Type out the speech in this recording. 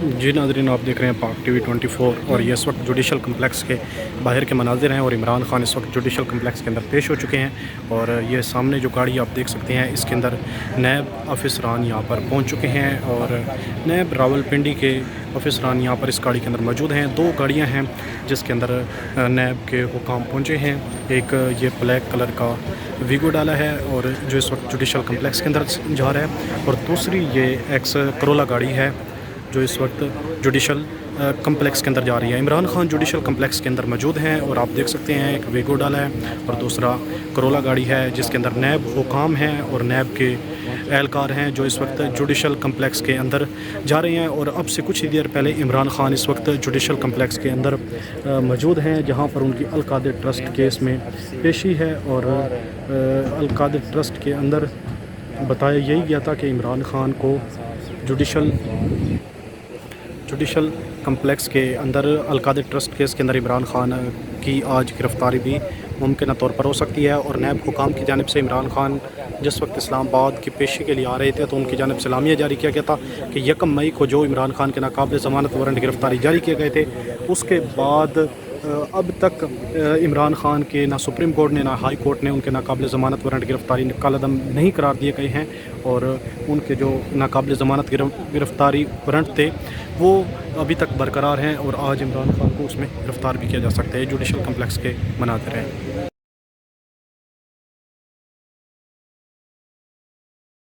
जी नाज़रीन, आप देख रहे हैं पाक टीवी 24 और ये इस वक्त जुडिशल कम्प्लेक्स के बाहर के मनाजिर हैं और इमरान खान इस वक्त जुडिशल कम्प्लेक्स के अंदर पेश हो चुके हैं। और ये सामने जो गाड़ी आप देख सकते हैं, इसके अंदर नैब अफसरान यहाँ पर पहुँच चुके हैं और नैब रावलपिंडी के अफसरान यहाँ पर इस गाड़ी के अंदर मौजूद हैं। 2 गाड़ियाँ हैं जिसके अंदर नैब के हुकाम पहुँचे हैं। एक ये ब्लैक कलर का वीगो डाला है और जो इस वक्त जुडिशल कम्प्लेक्स के अंदर जा रहा है, और दूसरी ये एक्स करोला गाड़ी है जो इस वक्त जुडिशल कम्प्लेक्स के अंदर जा रही है। इमरान खान जुडिशल कम्प्लेक्स के अंदर मौजूद हैं और आप देख सकते हैं एक वीगो डाला है और दूसरा करोला गाड़ी है जिसके अंदर नैब हुकाम हैं और नैब के एहलकार हैं जो इस वक्त जुडिशल कम्प्लेक्स के अंदर जा रहे हैं। और अब से कुछ ही देर पहले इमरान खान इस वक्त जुडिशल कम्प्लेक्स के अंदर मौजूद हैं जहां पर उनकी अल-कादिर ट्रस्ट केस में पेशी है। और अल-कादिर ट्रस्ट के अंदर बताया यही गया था कि इमरान खान को जुडिशल कम्प्लेक्स के अंदर अल-कादिर ट्रस्ट केस के अंदर इमरान खान की आज गिरफ़्तारी भी मुमकिन तौर पर हो सकती है। और नैब हुकाम की जानिब से इमरान खान जिस वक्त इस्लामाबाद की पेशी के लिए आ रहे थे तो उनकी जानिब से लामिया जारी किया गया था कि 1 मई को जो इमरान खान के नाकाबिल ज़मानत वारंट गिरफ़्तारी जारी किए गए थे, उसके बाद अब तक इमरान खान के ना सुप्रीम कोर्ट ने ना हाई कोर्ट ने उनके नाकाबिल ज़मानत वारंट गिरफ़्तारी कालअदम नहीं करार दिए गए हैं। और उनके जो नाकाबिल ज़मानत गिरफ़्तारी वारंट थे वो अभी तक बरकरार हैं और आज इमरान खान को उसमें गिरफ़्तार भी किया जा सकता है। जुडिशल कम्प्लेक्स के मनाज़िर हैं।